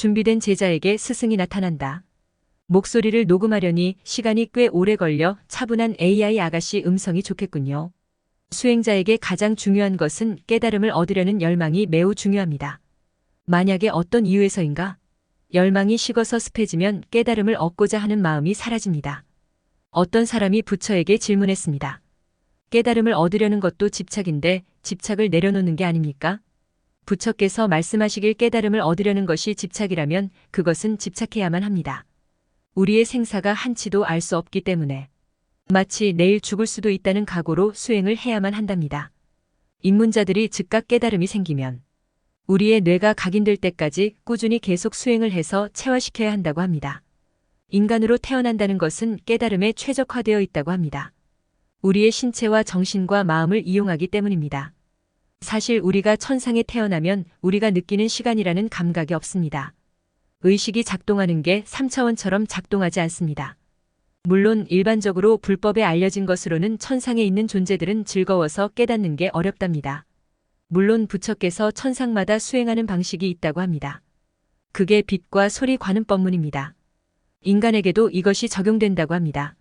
준비된 제자에게 스승이 나타난다. 목소리를 녹음하려니 시간이 꽤 오래 걸려 차분한 AI 아가씨 음성이 좋겠군요. 수행자에게 가장 중요한 것은 깨달음을 얻으려는 열망이 매우 중요합니다. 만약에 어떤 이유에서인가 열망이 식어서 습해지면 깨달음을 얻고자 하는 마음이 사라집니다. 어떤 사람이 부처에게 질문했습니다. 깨달음을 얻으려는 것도 집착인데 집착을 내려놓는 게 아닙니까? 부처께서 말씀하시길 깨달음을 얻으려는 것이 집착이라면 그것은 집착해야만 합니다. 우리의 생사가 한치도 알 수 없기 때문에 마치 내일 죽을 수도 있다는 각오로 수행을 해야만 한답니다. 입문자들이 즉각 깨달음이 생기면 우리의 뇌가 각인될 때까지 꾸준히 계속 수행을 해서 체화시켜야 한다고 합니다. 인간으로 태어난다는 것은 깨달음에 최적화되어 있다고 합니다. 우리의 신체와 정신과 마음을 이용하기 때문입니다. 사실 우리가 천상에 태어나면 우리가 느끼는 시간이라는 감각이 없습니다. 의식이 작동하는 게 3차원처럼 작동하지 않습니다. 물론 일반적으로 불법에 알려진 것으로는 천상에 있는 존재들은 즐거워서 깨닫는 게 어렵답니다. 물론 부처께서 천상마다 수행하는 방식이 있다고 합니다. 그게 빛과 소리 관음법문입니다. 인간에게도 이것이 적용된다고 합니다.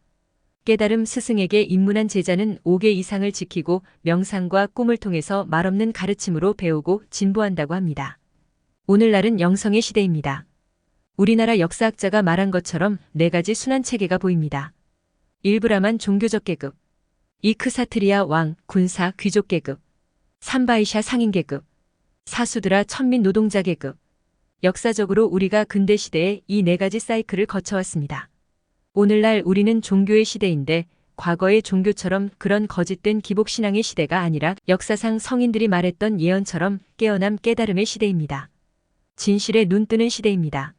깨달음 스승에게 입문한 제자는 5개 이상을 지키고 명상과 꿈을 통해서 말없는 가르침으로 배우고 진보한다고 합니다. 오늘날은 영성의 시대입니다. 우리나라 역사학자가 말한 것처럼 4가지 순환체계가 보입니다. 1브라만 종교적 계급, 2 크사트리아 왕, 군사, 귀족 계급, 3 바이샤 상인 계급, 4 수드라 천민 노동자 계급. 역사적으로 우리가 근대 시대에 이 4가지 사이클을 거쳐왔습니다. 오늘날 우리는 종교의 시대인데 과거의 종교처럼 그런 거짓된 기복신앙의 시대가 아니라 역사상 성인들이 말했던 예언처럼 깨어남 깨달음의 시대입니다. 진실에 눈뜨는 시대입니다.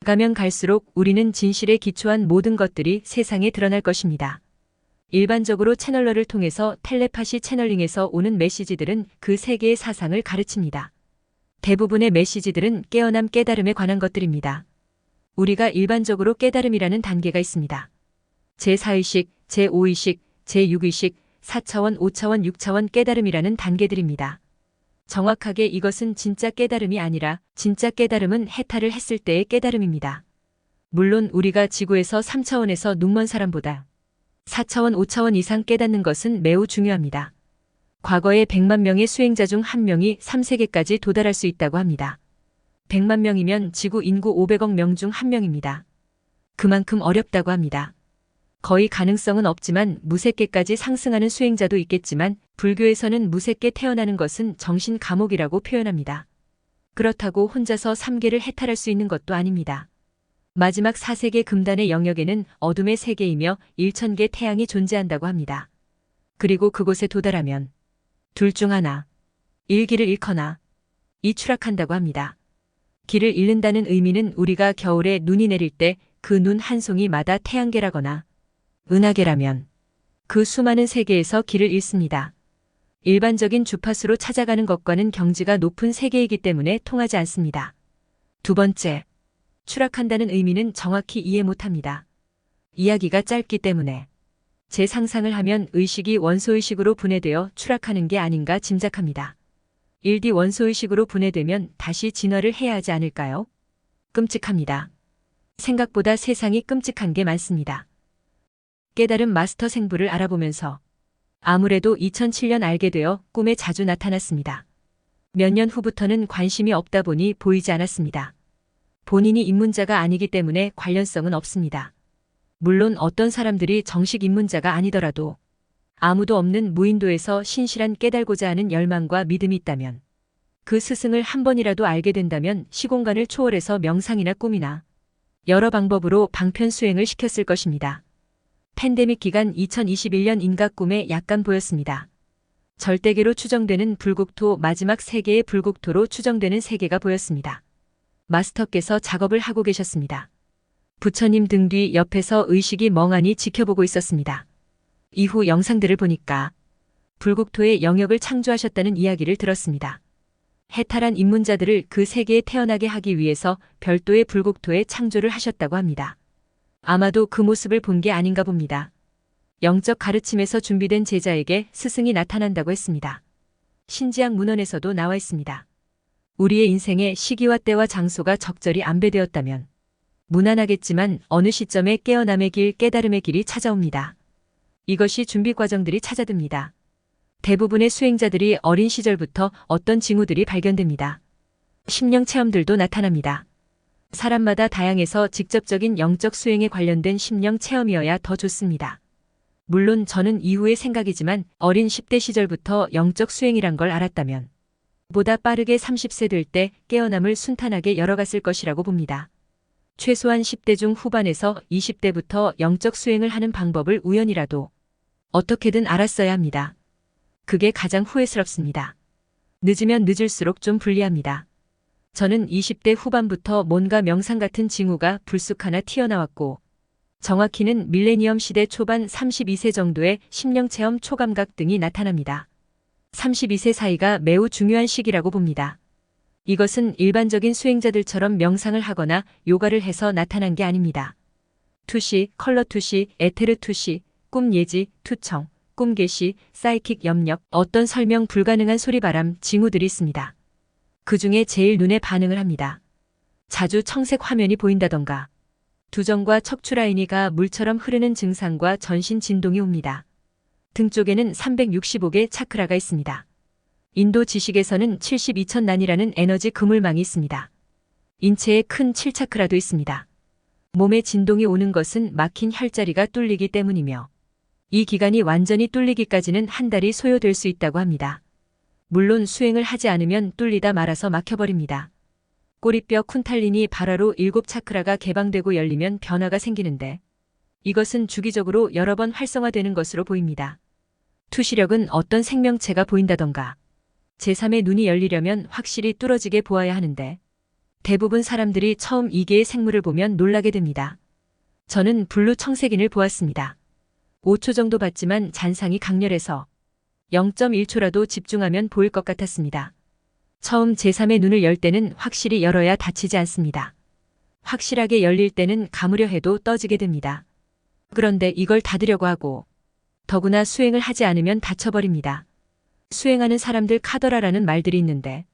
가면 갈수록 우리는 진실에 기초한 모든 것들이 세상에 드러날 것입니다. 일반적으로 채널러를 통해서 텔레파시 채널링에서 오는 메시지들은 그 세계의 사상을 가르칩니다. 대부분의 메시지들은 깨어남 깨달음에 관한 것들입니다. 우리가 일반적으로 깨달음이라는 단계가 있습니다. 제4의식, 제5의식, 제6의식, 4차원, 5차원, 6차원 깨달음이라는 단계들입니다. 정확하게 이것은 진짜 깨달음이 아니라 진짜 깨달음은 해탈을 했을 때의 깨달음입니다. 물론 우리가 지구에서 3차원에서 눈먼 사람보다 4차원, 5차원 이상 깨닫는 것은 매우 중요합니다. 과거에 100만 명의 수행자 중 1명이 3세계까지 도달할 수 있다고 합니다. 100만 명이면 지구 인구 500억 명 중 1명입니다. 그만큼 어렵다고 합니다. 거의 가능성은 없지만 무색계까지 상승하는 수행자도 있겠지만 불교에서는 무색계 태어나는 것은 정신 감옥이라고 표현합니다. 그렇다고 혼자서 3계를 해탈할 수 있는 것도 아닙니다. 마지막 4세계 금단의 영역에는 어둠의 세계이며 1000개 태양이 존재한다고 합니다. 그리고 그곳에 도달하면 둘 중 하나, 1기를 잃거나 2 추락한다고 합니다. 길을 잃는다는 의미는 우리가 겨울에 눈이 내릴 때 그 눈 한 송이마다 태양계라거나 은하계라면 그 수많은 세계에서 길을 잃습니다. 일반적인 주파수로 찾아가는 것과는 경지가 높은 세계이기 때문에 통하지 않습니다. 2번째, 추락한다는 의미는 정확히 이해 못합니다. 이야기가 짧기 때문에 제 상상을 하면 의식이 원소의식으로 분해되어 추락하는 게 아닌가 짐작합니다. 1D 원소의식으로 분해되면 다시 진화를 해야 하지 않을까요? 끔찍합니다. 생각보다 세상이 끔찍한 게 많습니다. 깨달음 마스터 생부를 알아보면서 아무래도 2007년 알게 되어 꿈에 자주 나타났습니다. 몇 년 후부터는 관심이 없다 보니 보이지 않았습니다. 본인이 입문자가 아니기 때문에 관련성은 없습니다. 물론 어떤 사람들이 정식 입문자가 아니더라도 아무도 없는 무인도에서 신실한 깨달고자 하는 열망과 믿음이 있다면 그 스승을 한 번이라도 알게 된다면 시공간을 초월해서 명상이나 꿈이나 여러 방법으로 방편 수행을 시켰을 것입니다. 팬데믹 기간 2021년 인가 꿈에 약간 보였습니다. 절대계로 추정되는 불국토 마지막 세계의 불국토로 추정되는 세계가 보였습니다. 마스터께서 작업을 하고 계셨습니다. 부처님 등 뒤 옆에서 의식이 멍하니 지켜보고 있었습니다. 이후 영상들을 보니까 불국토의 영역을 창조하셨다는 이야기를 들었습니다. 해탈한 입문자들을 그 세계에 태어나게 하기 위해서 별도의 불국토에 창조를 하셨다고 합니다. 아마도 그 모습을 본 게 아닌가 봅니다. 영적 가르침에서 준비된 제자에게 스승이 나타난다고 했습니다. 신지학 문헌에서도 나와 있습니다. 우리의 인생에 시기와 때와 장소가 적절히 안배되었다면 무난하겠지만 어느 시점에 깨어남의 길, 깨달음의 길이 찾아옵니다. 이것이 준비 과정들이 찾아듭니다. 대부분의 수행자들이 어린 시절부터 어떤 징후들이 발견됩니다. 심령 체험들도 나타납니다. 사람마다 다양해서 직접적인 영적 수행에 관련된 심령 체험이어야 더 좋습니다. 물론 저는 이후의 생각이지만 어린 10대 시절부터 영적 수행이란 걸 알았다면 보다 빠르게 30세 될 때 깨어남을 순탄하게 열어갔을 것이라고 봅니다. 최소한 10대 중 후반에서 20대부터 영적 수행을 하는 방법을 우연이라도 어떻게든 알았어야 합니다. 그게 가장 후회스럽습니다. 늦으면 늦을수록 좀 불리합니다. 저는 20대 후반부터 뭔가 명상 같은 징후가 불쑥 하나 튀어나왔고 정확히는 밀레니엄 시대 초반 32세 정도의 심령체험 초감각 등이 나타납니다. 32세 사이가 매우 중요한 시기라고 봅니다. 이것은 일반적인 수행자들처럼 명상을 하거나 요가를 해서 나타난 게 아닙니다. 투시, 컬러 투시, 에테르 투시, 꿈 예지, 투청, 꿈 계시, 사이킥 염력, 어떤 설명 불가능한 소리바람, 징후들이 있습니다. 그 중에 제일 눈에 반응을 합니다. 자주 청색 화면이 보인다던가 두정과 척추 라인이가 물처럼 흐르는 증상과 전신 진동이 옵니다. 등 쪽에는 365개 차크라가 있습니다. 인도 지식에서는 72,000난이라는 에너지 그물망이 있습니다. 인체에 큰 7차크라도 있습니다. 몸에 진동이 오는 것은 막힌 혈자리가 뚫리기 때문이며 이 기간이 완전히 뚫리기까지는 한 달이 소요될 수 있다고 합니다. 물론 수행을 하지 않으면 뚫리다 말아서 막혀버립니다. 꼬리뼈 쿤탈리니 발화로 7차크라가 개방되고 열리면 변화가 생기는데 이것은 주기적으로 여러 번 활성화되는 것으로 보입니다. 투시력은 어떤 생명체가 보인다던가 제3의 눈이 열리려면 확실히 뚫어지게 보아야 하는데 대부분 사람들이 처음 2개의 생물을 보면 놀라게 됩니다. 저는 블루 청색인을 보았습니다. 5초 정도 봤지만 잔상이 강렬해서 0.1초라도 집중하면 보일 것 같았습니다. 처음 제3의 눈을 열 때는 확실히 열어야 다치지 않습니다. 확실하게 열릴 때는 감으려 해도 떠지게 됩니다. 그런데 이걸 닫으려고 하고 더구나 수행을 하지 않으면 다쳐버립니다. 수행하는 사람들 카더라라는 말들이 있는데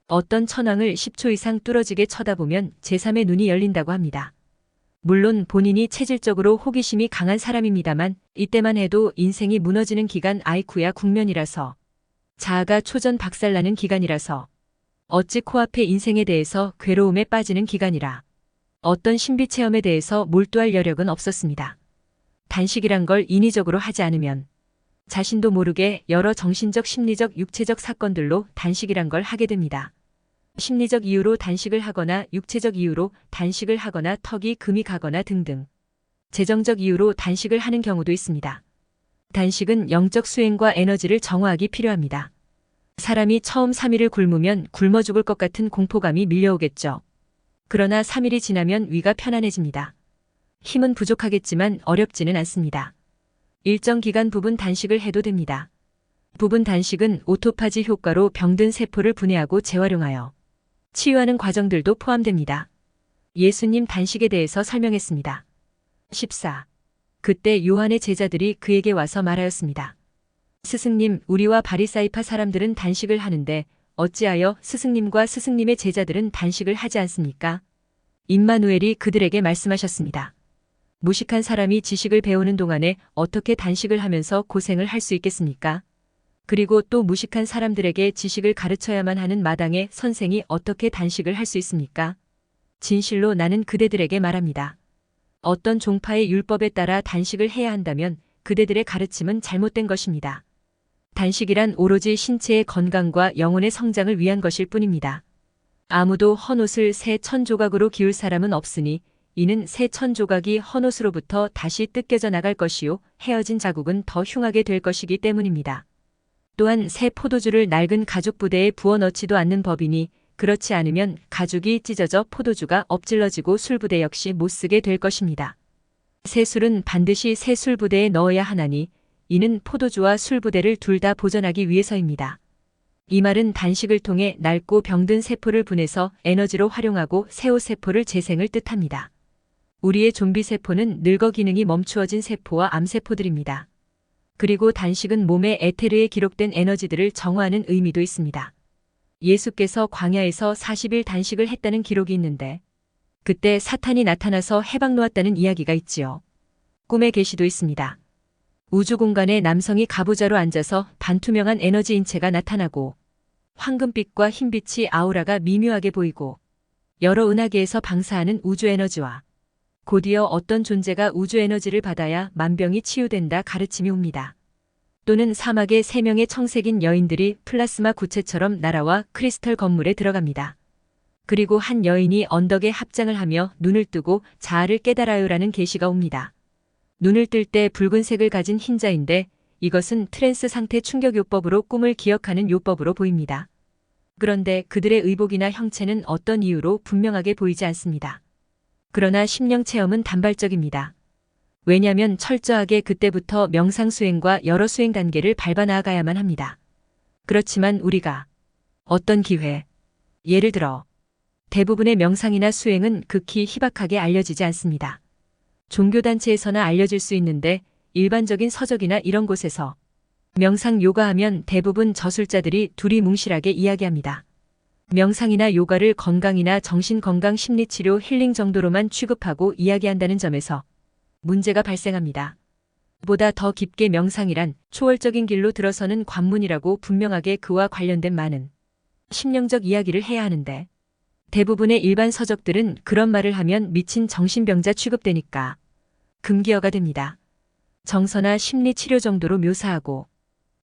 어떤 천왕을 10초 이상 뚫어지게 쳐다보면 제3의 눈이 열린다고 합니다. 물론 본인이 체질적으로 호기심이 강한 사람입니다만 이때만 해도 인생이 무너지는 기간 아이쿠야 국면이라서 자아가 초전 박살나는 기간이라서 어찌 코앞의 인생에 대해서 괴로움에 빠지는 기간이라 어떤 신비 체험에 대해서 몰두할 여력은 없었습니다. 단식이란 걸 인위적으로 하지 않으면 자신도 모르게 여러 정신적, 심리적, 육체적 사건들로 단식이란 걸 하게 됩니다. 심리적 이유로 단식을 하거나 육체적 이유로 단식을 하거나 턱이 금이 가거나 등등 재정적 이유로 단식을 하는 경우도 있습니다. 단식은 영적 수행과 에너지를 정화하기 필요합니다. 사람이 처음 3일을 굶으면 굶어 죽을 것 같은 공포감이 밀려오겠죠. 그러나 3일이 지나면 위가 편안해집니다. 힘은 부족하겠지만 어렵지는 않습니다. 일정 기간 부분 단식을 해도 됩니다. 부분 단식은 오토파지 효과로 병든 세포를 분해하고 재활용하여 치유하는 과정들도 포함됩니다. 예수님 단식에 대해서 설명했습니다. 14. 그때 요한의 제자들이 그에게 와서 말하였습니다. 스승님, 우리와 바리사이파 사람들은 단식을 하는데 어찌하여 스승님과 스승님의 제자들은 단식을 하지 않습니까? 임마누엘이 그들에게 말씀하셨습니다. 무식한 사람이 지식을 배우는 동안에 어떻게 단식을 하면서 고생을 할 수 있겠습니까? 그리고 또 무식한 사람들에게 지식을 가르쳐야만 하는 마당에 선생이 어떻게 단식을 할 수 있습니까? 진실로 나는 그대들에게 말합니다. 어떤 종파의 율법에 따라 단식을 해야 한다면 그대들의 가르침은 잘못된 것입니다. 단식이란 오로지 신체의 건강과 영혼의 성장을 위한 것일 뿐입니다. 아무도 헌옷을 새 천조각으로 기울 사람은 없으니 이는 새 천조각이 헌옷으로부터 다시 뜯겨져 나갈 것이요 헤어진 자국은 더 흉하게 될 것이기 때문입니다. 또한 새 포도주를 낡은 가죽 부대에 부어 넣지도 않는 법이니 그렇지 않으면 가죽이 찢어져 포도주가 엎질러지고 술부대 역시 못쓰게 될 것입니다. 새 술은 반드시 새 술부대에 넣어야 하나니 이는 포도주와 술부대를 둘 다 보존하기 위해서입니다. 이 말은 단식을 통해 낡고 병든 세포를 분해서 에너지로 활용하고 새옷 세포를 재생을 뜻합니다. 우리의 좀비 세포는 늙어 기능이 멈추어진 세포와 암세포들입니다. 그리고 단식은 몸의 에테르에 기록된 에너지들을 정화하는 의미도 있습니다. 예수께서 광야에서 40일 단식을 했다는 기록이 있는데 그때 사탄이 나타나서 해방 놓았다는 이야기가 있지요. 꿈의 계시도 있습니다. 우주 공간에 남성이 가부좌로 앉아서 반투명한 에너지 인체가 나타나고 황금빛과 흰빛이 아우라가 미묘하게 보이고 여러 은하계에서 방사하는 우주 에너지와 곧이어 어떤 존재가 우주 에너지를 받아야 만병이 치유된다 가르침이 옵니다. 또는 사막에 3명의 청색인 여인들이 플라스마 구체처럼 날아와 크리스털 건물에 들어갑니다. 그리고 한 여인이 언덕에 합장을 하며 눈을 뜨고 자아를 깨달아요라는 계시가 옵니다. 눈을 뜰 때 붉은색을 가진 흰자인데 이것은 트랜스 상태 충격 요법으로 꿈을 기억하는 요법으로 보입니다. 그런데 그들의 의복이나 형체는 어떤 이유로 분명하게 보이지 않습니다. 그러나 심령 체험은 단발적입니다. 왜냐하면 철저하게 그때부터 명상 수행과 여러 수행 단계를 밟아 나아가야만 합니다. 그렇지만 우리가 어떤 기회, 예를 들어 대부분의 명상이나 수행은 극히 희박하게 알려지지 않습니다. 종교단체에서나 알려질 수 있는데 일반적인 서적이나 이런 곳에서 명상 요가하면 대부분 저술자들이 두리뭉실하게 이야기합니다. 명상이나 요가를 건강이나 정신건강 심리치료 힐링 정도로만 취급하고 이야기한다는 점에서 문제가 발생합니다. 보다 더 깊게 명상이란 초월적인 길로 들어서는 관문이라고 분명하게 그와 관련된 많은 심령적 이야기를 해야 하는데 대부분의 일반 서적들은 그런 말을 하면 미친 정신병자 취급되니까 금기어가 됩니다. 정서나 심리치료 정도로 묘사하고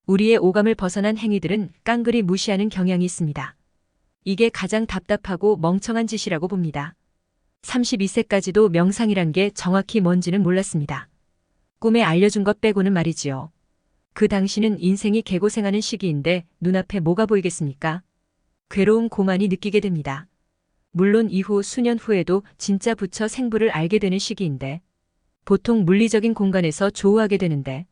우리의 오감을 벗어난 행위들은 깡그리 무시하는 경향이 있습니다. 이게 가장 답답하고 멍청한 짓이라고 봅니다. 32세까지도 명상이란 게 정확히 뭔지는 몰랐습니다. 꿈에 알려준 것 빼고는 말이지요. 그 당시는 인생이 개고생하는 시기인데 눈앞에 뭐가 보이겠습니까? 괴로움 고만이 느끼게 됩니다. 물론 이후 수년 후에도 진짜 부처 생부를 알게 되는 시기인데 보통 물리적인 공간에서 조우하게 되는데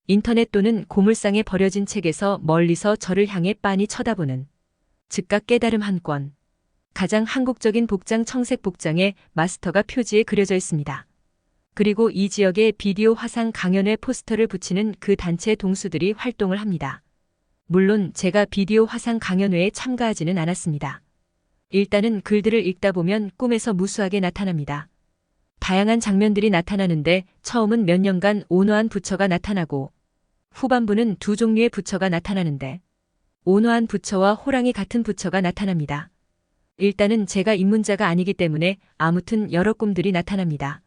인터넷 또는 고물상에 버려진 책에서 멀리서 저를 향해 빤히 쳐다보는 즉각 깨달음 한 권. 가장 한국적인 복장 청색 복장에 마스터가 표지에 그려져 있습니다. 그리고 이 지역에 비디오 화상 강연회 포스터를 붙이는 그 단체 동수들이 활동을 합니다. 물론 제가 비디오 화상 강연회에 참가하지는 않았습니다. 일단은 글들을 읽다 보면 꿈에서 무수하게 나타납니다. 다양한 장면들이 나타나는데 처음은 몇 년간 온화한 부처가 나타나고 후반부는 두 종류의 부처가 나타나는데 온화한 부처와 호랑이 같은 부처가 나타납니다. 일단은 제가 입문자가 아니기 때문에 아무튼 여러 꿈들이 나타납니다.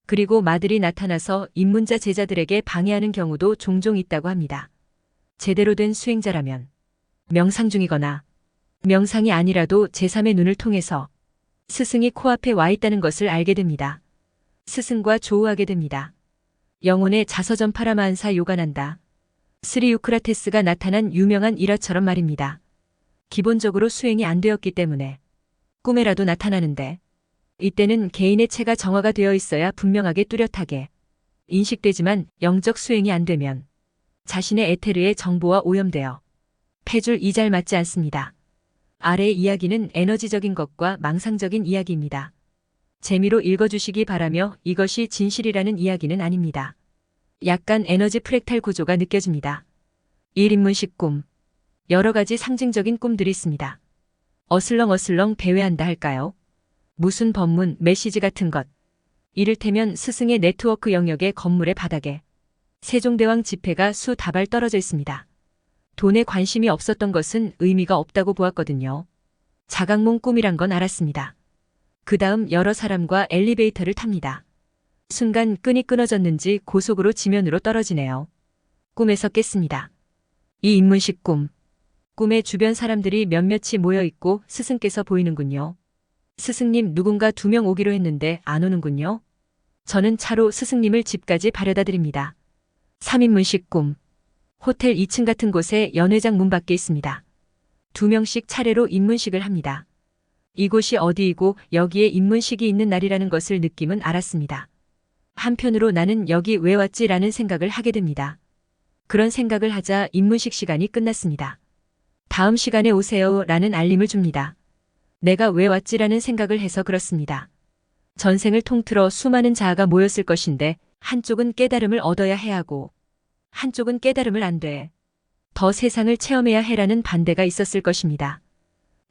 그리고 마들이 나타나서 입문자 제자들에게 방해하는 경우도 종종 있다고 합니다. 제대로 된 수행자라면 명상 중이거나 명상이 아니라도 제3의 눈을 통해서 스승이 코앞에 와 있다는 것을 알게 됩니다. 스승과 조우하게 됩니다. 영혼의 자서전 파라마한사 요가난다. 스리 유크라테스가 나타난 유명한 일화처럼 말입니다. 기본적으로 수행이 안 되었기 때문에 꿈에라도 나타나는데 이때는 개인의 체가 정화가 되어 있어야 분명하게 뚜렷하게 인식되지만 영적 수행이 안 되면 자신의 에테르의 정보와 오염되어 폐줄 이잘 맞지 않습니다. 아래의 이야기는 에너지적인 것과 망상적인 이야기입니다. 재미로 읽어주시기 바라며 이것이 진실이라는 이야기는 아닙니다. 약간 에너지 프랙탈 구조가 느껴집니다. 1인문식 꿈. 여러 가지 상징적인 꿈들이 있습니다. 어슬렁어슬렁 배회한다 할까요? 무슨 법문, 메시지 같은 것. 이를테면 스승의 네트워크 영역의 건물의 바닥에 세종대왕 지폐가 수다발 떨어져 있습니다. 돈에 관심이 없었던 것은 의미가 없다고 보았거든요. 자각몽 꿈이란 건 알았습니다. 그 다음 여러 사람과 엘리베이터를 탑니다. 순간 끈이 끊어졌는지 고속으로 지면으로 떨어지네요. 꿈에서 깼습니다. 이 인문식 꿈. 꿈에 주변 사람들이 몇몇이 모여있고 스승께서 보이는군요. 스승님 누군가 2명 오기로 했는데 안 오는군요. 저는 차로 스승님을 집까지 바래다 드립니다. 3인문식 꿈. 호텔 2층 같은 곳에 연회장 문 밖에 있습니다. 2명씩 차례로 입문식을 합니다. 이곳이 어디이고 여기에 입문식이 있는 날이라는 것을 느낌은 알았습니다. 한편으로 나는 여기 왜 왔지라는 생각을 하게 됩니다. 그런 생각을 하자 입문식 시간이 끝났습니다. 다음 시간에 오세요 라는 알림을 줍니다. 내가 왜 왔지라는 생각을 해서 그렇습니다. 전생을 통틀어 수많은 자아가 모였을 것인데 한쪽은 깨달음을 얻어야 해 하고 한쪽은 깨달음을 안 돼. 더 세상을 체험해야 해라는 반대가 있었을 것입니다.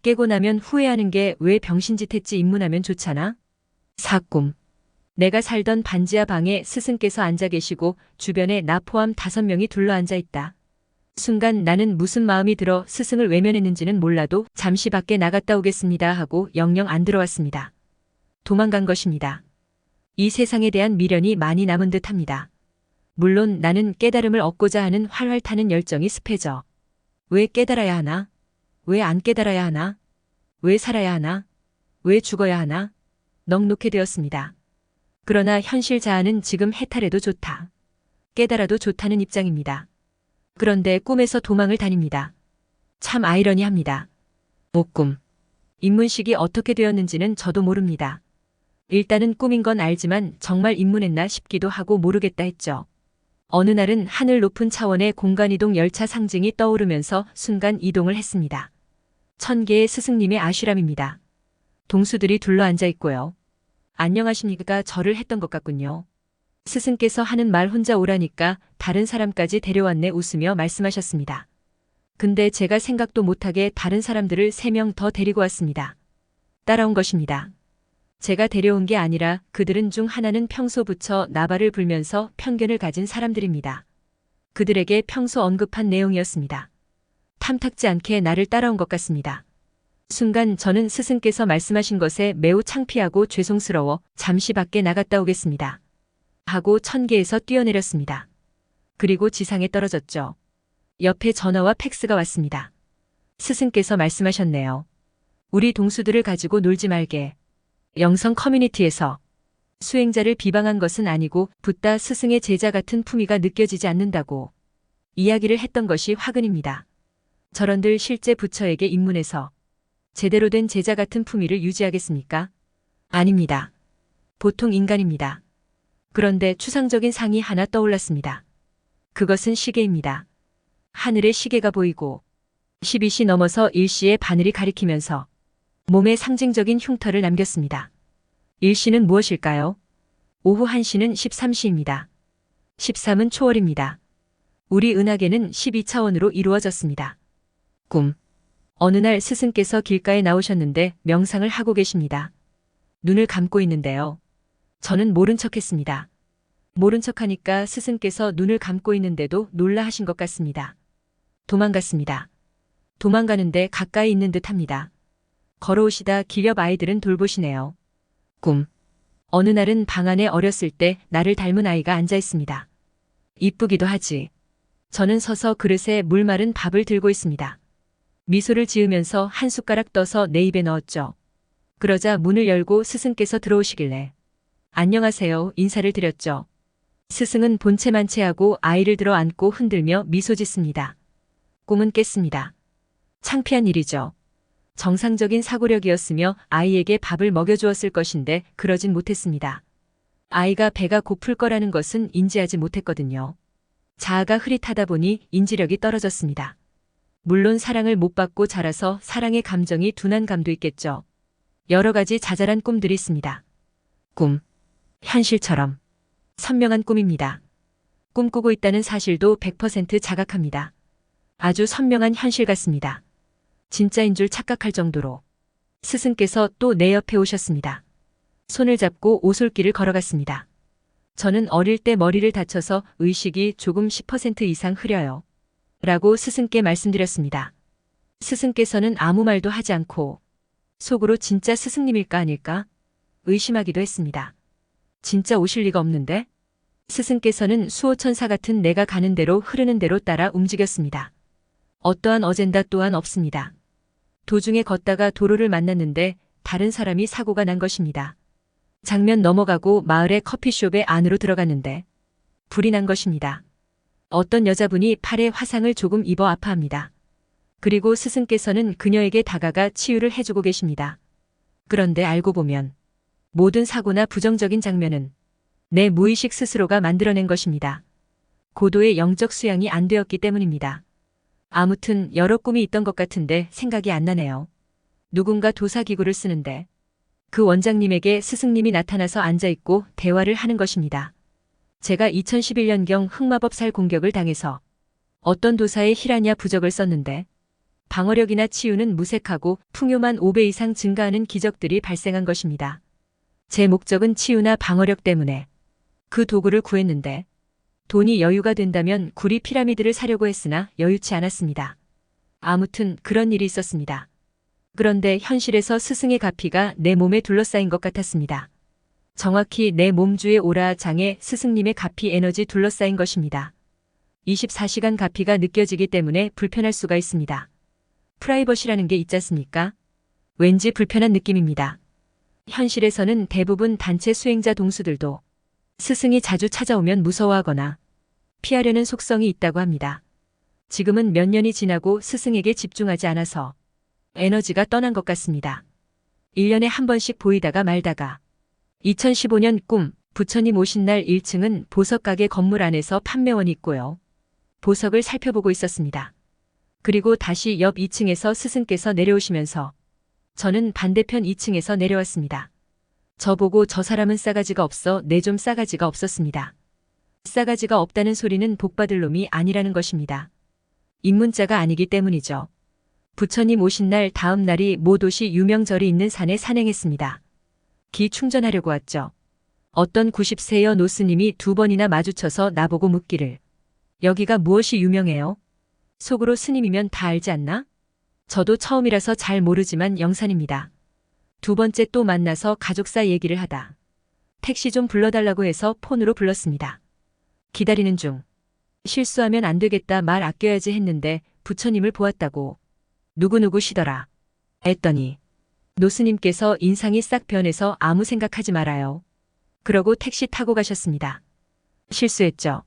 깨고 나면 후회하는 게 왜 병신짓 했지 입문하면 좋잖아. 4꿈. 내가 살던 반지하 방에 스승께서 앉아 계시고 주변에 나 포함 5명이 둘러앉아 있다. 순간 나는 무슨 마음이 들어 스승을 외면했는지는 몰라도 잠시 밖에 나갔다 오겠습니다 하고 영영 안 들어왔습니다. 도망간 것입니다. 이 세상에 대한 미련이 많이 남은 듯합니다. 물론 나는 깨달음을 얻고자 하는 활활 타는 열정이 습해져. 왜 깨달아야 하나? 왜 안 깨달아야 하나? 왜 살아야 하나? 왜 죽어야 하나? 넋놓게 되었습니다. 그러나 현실 자아는 지금 해탈해도 좋다. 깨달아도 좋다는 입장입니다. 그런데 꿈에서 도망을 다닙니다. 참 아이러니합니다. 5꿈. 입문식이 어떻게 되었는지는 저도 모릅니다. 일단은 꿈인 건 알지만 정말 입문했나 싶기도 하고 모르겠다 했죠. 어느 날은 하늘 높은 차원의 공간이동 열차 상징이 떠오르면서 순간 이동을 했습니다. 1000개의 스승님의 아슈람입니다. 동수들이 둘러앉아 있고요. 안녕하십니까 절을 했던 것 같군요. 스승께서 하는 말 혼자 오라니까 다른 사람까지 데려왔네 웃으며 말씀하셨습니다. 근데 제가 생각도 못하게 다른 사람들을 3명 더 데리고 왔습니다. 따라온 것입니다. 제가 데려온 게 아니라 그들은 중 하나는 평소부터 나발을 불면서 편견을 가진 사람들입니다. 그들에게 평소 언급한 내용이었습니다. 탐탁지 않게 나를 따라온 것 같습니다. 순간 저는 스승께서 말씀하신 것에 매우 창피하고 죄송스러워 잠시 밖에 나갔다 오겠습니다. 하고 1000개에서 뛰어내렸습니다. 그리고 지상에 떨어졌죠. 옆에 전화와 팩스가 왔습니다. 스승께서 말씀하셨네요. 우리 동수들을 가지고 놀지 말게. 영성 커뮤니티에서 수행자를 비방한 것은 아니고 붓다 스승의 제자 같은 품위가 느껴지지 않는다고 이야기를 했던 것이 화근입니다. 저런들 실제 부처에게 입문해서 제대로 된 제자 같은 품위를 유지하겠습니까? 아닙니다. 보통 인간입니다. 그런데 추상적인 상이 하나 떠올랐습니다. 그것은 시계입니다. 하늘에 시계가 보이고 12시 넘어서 1시의 바늘이 가리키면서 몸에 상징적인 흉터를 남겼습니다. 1시는 무엇일까요? 오후 1시는 13시입니다. 13은 초월입니다. 우리 은하계는 12차원으로 이루어졌습니다. 꿈. 어느 날 스승께서 길가에 나오셨는데 명상을 하고 계십니다. 눈을 감고 있는데요. 저는 모른 척했습니다. 모른 척하니까 스승께서 눈을 감고 있는데도 놀라 하신 것 같습니다. 도망갔습니다. 도망가는데 가까이 있는 듯합니다. 걸어오시다 길 옆 아이들은 돌보시네요. 꿈. 어느 날은 방 안에 어렸을 때 나를 닮은 아이가 앉아 있습니다. 이쁘기도 하지. 저는 서서 그릇에 물 마른 밥을 들고 있습니다. 미소를 지으면서 한 숟가락 떠서 내 입에 넣었죠. 그러자 문을 열고 스승께서 들어오시길래 안녕하세요 인사를 드렸죠. 스승은 본체만체하고 아이를 들어 안고 흔들며 미소 짓습니다. 꿈은 깼습니다. 창피한 일이죠. 정상적인 사고력이었으며 아이에게 밥을 먹여주었을 것인데 그러진 못했습니다. 아이가 배가 고플 거라는 것은 인지하지 못했거든요. 자아가 흐릿하다 보니 인지력이 떨어졌습니다. 물론 사랑을 못 받고 자라서 사랑의 감정이 둔한 감도 있겠죠. 여러 가지 자잘한 꿈들이 있습니다. 꿈. 현실처럼 선명한 꿈입니다. 꿈꾸고 있다는 사실도 100% 자각합니다. 아주 선명한 현실 같습니다. 진짜인 줄 착각할 정도로. 스승께서 또 내 옆에 오셨습니다. 손을 잡고 오솔길을 걸어갔습니다. 저는 어릴 때 머리를 다쳐서 의식이 조금 10% 이상 흐려요. 라고 스승께 말씀드렸습니다. 스승께서는 아무 말도 하지 않고 속으로 진짜 스승님일까 아닐까 의심하기도 했습니다. 진짜 오실 리가 없는데? 스승께서는 수호천사 같은 내가 가는 대로 흐르는 대로 따라 움직였습니다. 어떠한 어젠다 또한 없습니다. 도중에 걷다가 도로를 만났는데 다른 사람이 사고가 난 것입니다. 장면 넘어가고 마을의 커피숍에 안으로 들어갔는데 불이 난 것입니다. 어떤 여자분이 팔에 화상을 조금 입어 아파합니다. 그리고 스승께서는 그녀에게 다가가 치유를 해주고 계십니다. 그런데 알고 보면 모든 사고나 부정적인 장면은 내 무의식 스스로가 만들어낸 것입니다. 고도의 영적 수양이 안 되었기 때문입니다. 아무튼 여러 꿈이 있던 것 같은데 생각이 안 나네요. 누군가 도사기구를 쓰는데 그 원장님에게 스승님이 나타나서 앉아있고 대화를 하는 것입니다. 제가 2011년경 흑마법살 공격을 당해서 어떤 도사의 히라냐 부적을 썼는데 방어력이나 치유는 무색하고 풍요만 5배 이상 증가하는 기적들이 발생한 것입니다. 제 목적은 치유나 방어력 때문에 그 도구를 구했는데 돈이 여유가 된다면 구리 피라미드를 사려고 했으나 여유치 않았습니다. 아무튼 그런 일이 있었습니다. 그런데 현실에서 스승의 가피가 내 몸에 둘러싸인 것 같았습니다. 정확히 내 몸주의 오라장에 스승님의 가피 에너지 둘러싸인 것입니다. 24시간 가피가 느껴지기 때문에 불편할 수가 있습니다. 프라이버시라는 게 있지 않습니까? 왠지 불편한 느낌입니다. 현실에서는 대부분 단체 수행자 동수들도 스승이 자주 찾아오면 무서워하거나 피하려는 속성이 있다고 합니다. 지금은 몇 년이 지나고 스승에게 집중하지 않아서 에너지가 떠난 것 같습니다. 1년에 한 번씩 보이다가 말다가 2015년 꿈, 부처님 오신 날 1층은 보석가게 건물 안에서 판매원이 있고요. 보석을 살펴보고 있었습니다. 그리고 다시 옆 2층에서 스승께서 내려오시면서 저는 반대편 2층에서 내려왔습니다. 저보고 저 사람은 싸가지가 없어 내 좀 싸가지가 없었습니다. 싸가지가 없다는 소리는 복받을 놈이 아니라는 것입니다. 입문자가 아니기 때문이죠. 부처님 오신 날 다음 날이 모 도시 유명 절이 있는 산에 산행했습니다. 기 충전하려고 왔죠. 어떤 90세여 노스님이 2번이나 마주쳐서 나보고 묻기를 여기가 무엇이 유명해요? 속으로 스님이면 다 알지 않나? 저도 처음이라서 잘 모르지만 영산입니다. 2번째 또 만나서 가족사 얘기를 하다 택시 좀 불러달라고 해서 폰으로 불렀습니다. 기다리는 중 실수하면 안 되겠다 말 아껴야지 했는데 부처님을 보았다고 누구누구시더라 했더니 노스님께서 인상이 싹 변해서 아무 생각하지 말아요. 그러고 택시 타고 가셨습니다. 실수했죠.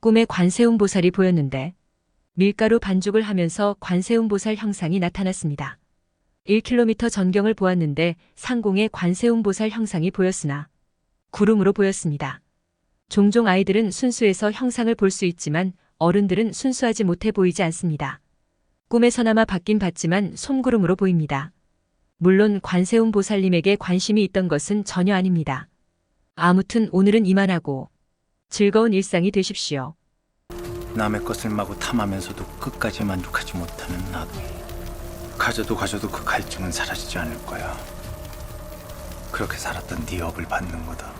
꿈에 관세음보살이 보였는데 밀가루 반죽을 하면서 관세음보살 형상이 나타났습니다. 1km 전경을 보았는데 상공에 관세음보살 형상이 보였으나 구름으로 보였습니다. 종종 아이들은 순수해서 형상을 볼 수 있지만 어른들은 순수하지 못해 보이지 않습니다. 꿈에서나마 받긴 받지만 솜구름으로 보입니다. 물론 관세음보살님에게 관심이 있던 것은 전혀 아닙니다. 아무튼 오늘은 이만하고 즐거운 일상이 되십시오. 남의 것을 마구 탐하면서도 끝까지 만족하지 못하는 나도 가져도 그 갈증은 사라지지 않을 거야. 그렇게 살았던 네 업을 받는 거다.